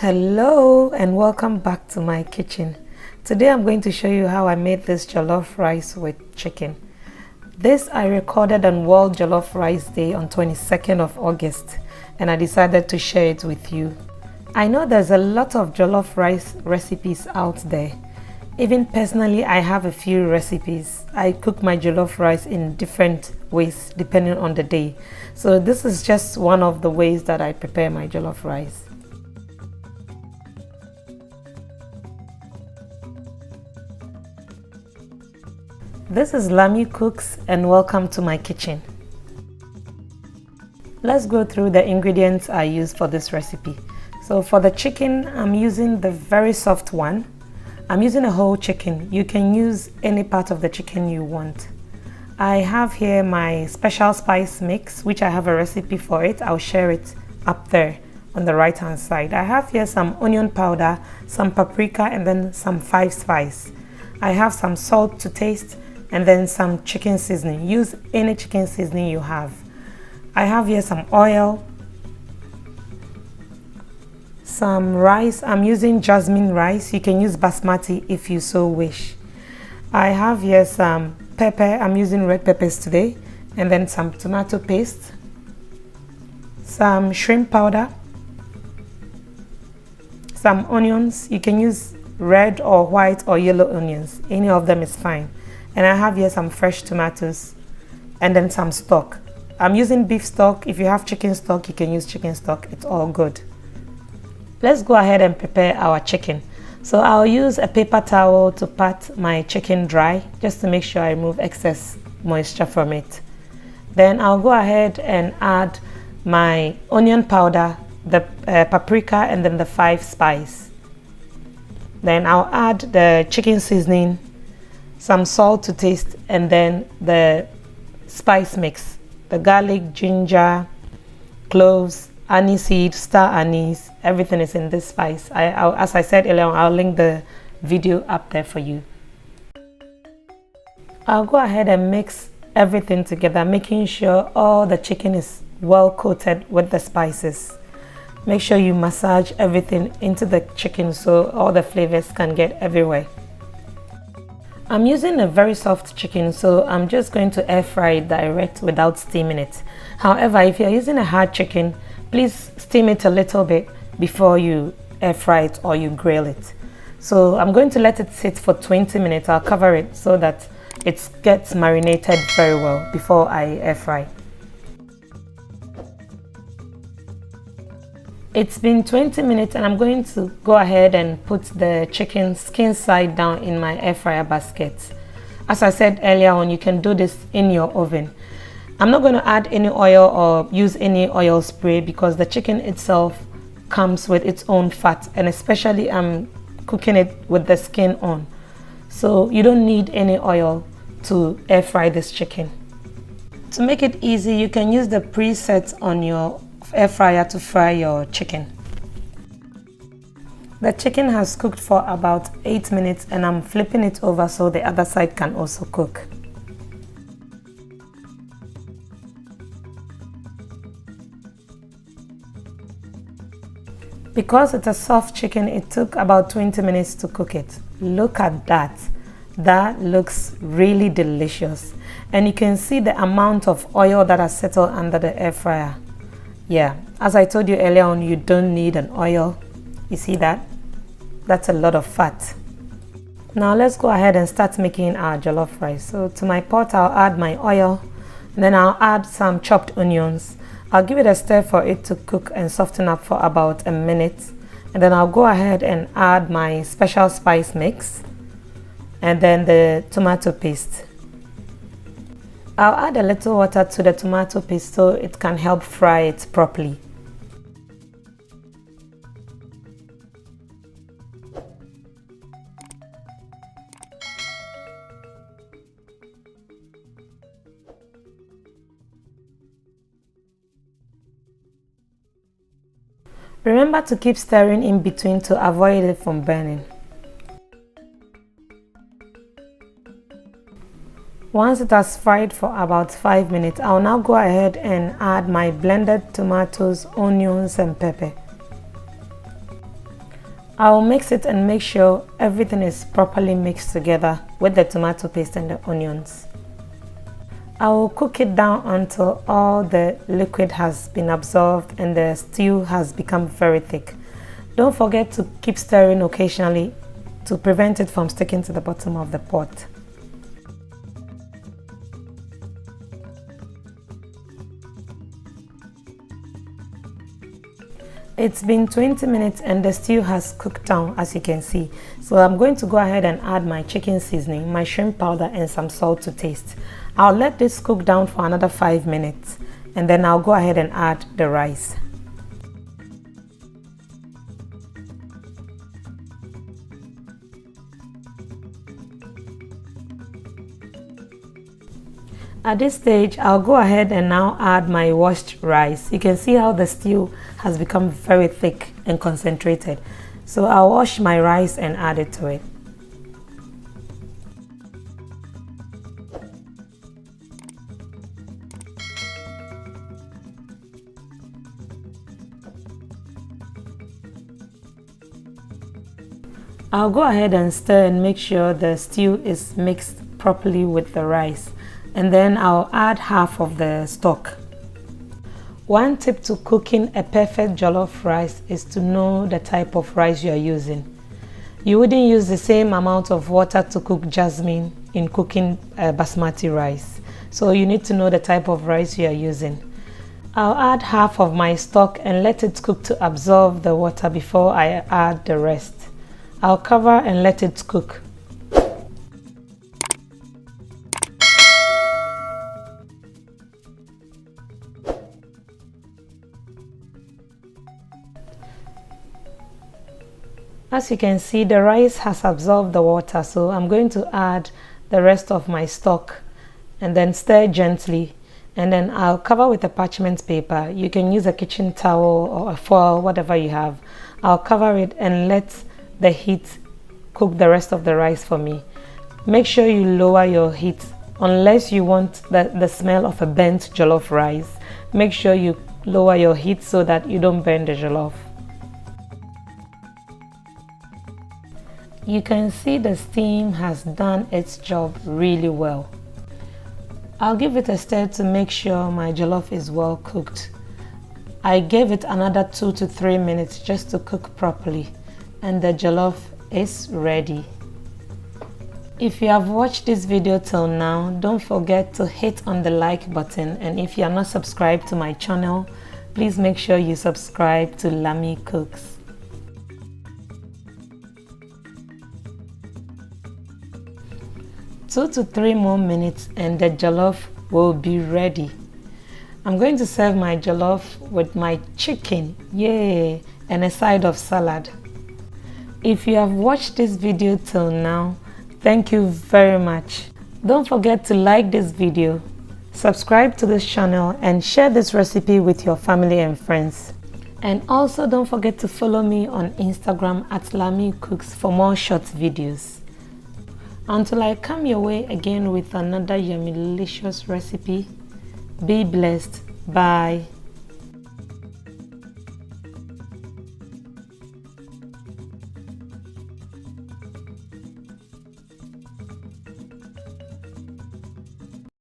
Hello and welcome back to my kitchen. Today I'm going to show you how I made this jollof rice with chicken. This I recorded on World Jollof Rice Day on 22nd of August and I decided to share it with you. I know there's a lot of jollof rice recipes out there. Even personally, I have a few recipes. I cook my jollof rice in different ways depending on the day. So this is just one of the ways that I prepare my jollof rice. This is Lami Cooks and welcome to my kitchen. Let's go through the ingredients I use for this recipe. So for the chicken, I'm using the very soft one. I'm using a whole chicken. You can use any part of the chicken you want. I have here my special spice mix, which I have a recipe for it. I'll share it up there on the right hand side. I have here some onion powder, some paprika, and then some 5 spice. I have some salt to taste and then some chicken seasoning. Use any chicken seasoning you have. I have here some oil, some rice. I'm using jasmine rice. You can use basmati if you so wish. I have here some pepper. I'm using red peppers today, and then some tomato paste, some shrimp powder, some onions. You can use red or white or yellow onions. Any of them is fine. And I have here some fresh tomatoes and then some stock. I'm using beef stock. If you have chicken stock, you can use chicken stock. It's all good. Let's go ahead and prepare our chicken. So I'll use a paper towel to pat my chicken dry just to make sure I remove excess moisture from it. Then I'll go ahead and add my onion powder, the paprika, and then the 5 spice. Then I'll add the chicken seasoning, some salt to taste, and then the spice mix, the garlic, ginger, cloves, anise seed, star anise. Everything is in this spice. As I said earlier, I'll link the video up there for you. I'll go ahead and mix everything together, making sure all the chicken is well coated with the spices. Make sure you massage everything into the chicken so all the flavors can get everywhere. I'm using a very soft chicken, so I'm just going to air fry it direct without steaming it. However, if you're using a hard chicken, please steam it a little bit before you air fry it or you grill it. So I'm going to let it sit for 20 minutes. I'll cover it so that it gets marinated very well before I air fry. It's been 20 minutes and I'm going to go ahead and put the chicken skin side down in my air fryer basket. As I said earlier on, you can do this in your oven. I'm not going to add any oil or use any oil spray because the chicken itself comes with its own fat, and especially I'm cooking it with the skin on. So you don't need any oil to air fry this chicken. To make it easy, you can use the presets on your air fryer to fry your chicken. The chicken has cooked for about 8 minutes and I'm flipping it over so the other side can also cook. Because it's a soft chicken, it took about 20 minutes to cook it. Look at that. That looks really delicious. And you can see the amount of oil that has settled under the air fryer. Yeah, as I told you earlier on, you don't need an oil. You see that? That's a lot of fat. Now let's go ahead and start making our jollof rice. So to my pot, I'll add my oil, and then I'll add some chopped onions. I'll give it a stir for it to cook and soften up for about a minute. And then I'll go ahead and add my special spice mix and then the tomato paste. I'll add a little water to the tomato paste so it can help fry it properly. Remember to keep stirring in between to avoid it from burning. Once it has fried for about 5 minutes, I'll now go ahead and add my blended tomatoes, onions and pepper. I'll mix it and make sure everything is properly mixed together with the tomato paste and the onions. I will cook it down until all the liquid has been absorbed and the stew has become very thick. Don't forget to keep stirring occasionally to prevent it from sticking to the bottom of the pot. It's been 20 minutes and the stew has cooked down, as you can see. So I'm going to go ahead and add my chicken seasoning, my shrimp powder and some salt to taste. I'll let this cook down for another 5 minutes and then I'll go ahead and add the rice. At this stage, I'll go ahead and now add my washed rice. You can see how the stew has become very thick and concentrated. So I'll wash my rice and add it to it. I'll go ahead and stir and make sure the stew is mixed properly with the rice. And then I'll add half of the stock. One tip to cooking a perfect jollof rice is to know the type of rice you are using. You wouldn't use the same amount of water to cook jasmine in cooking basmati rice. So you need to know the type of rice you are using. I'll add half of my stock and let it cook to absorb the water before I add the rest. I'll cover and let it cook. As you can see, the rice has absorbed the water, so I'm going to add the rest of my stock and then stir gently, and then I'll cover with a parchment paper. You can use a kitchen towel or a foil, whatever you have. I'll cover it and let the heat cook the rest of the rice for me. Make sure you lower your heat unless you want the smell of a burnt jollof rice. Make sure you lower your heat so that you don't burn the jollof. You can see the steam has done its job really well. I'll give it a stir to make sure my jollof is well cooked. I gave it another 2 to 3 minutes just to cook properly, and the jollof is ready. If you have watched this video till now, don't forget to hit on the like button, and if you are not subscribed to my channel, please make sure you subscribe to Lami Cooks. Two to 3 more minutes and the jollof will be ready. I'm going to serve my jollof with my chicken, yay, and a side of salad. If you have watched this video till now, thank you very much. Don't forget to like this video, subscribe to this channel and share this recipe with your family and friends. And also don't forget to follow me on Instagram at Lami Cooks for more short videos. Until I come your way again with another yummy delicious recipe, be blessed. Bye.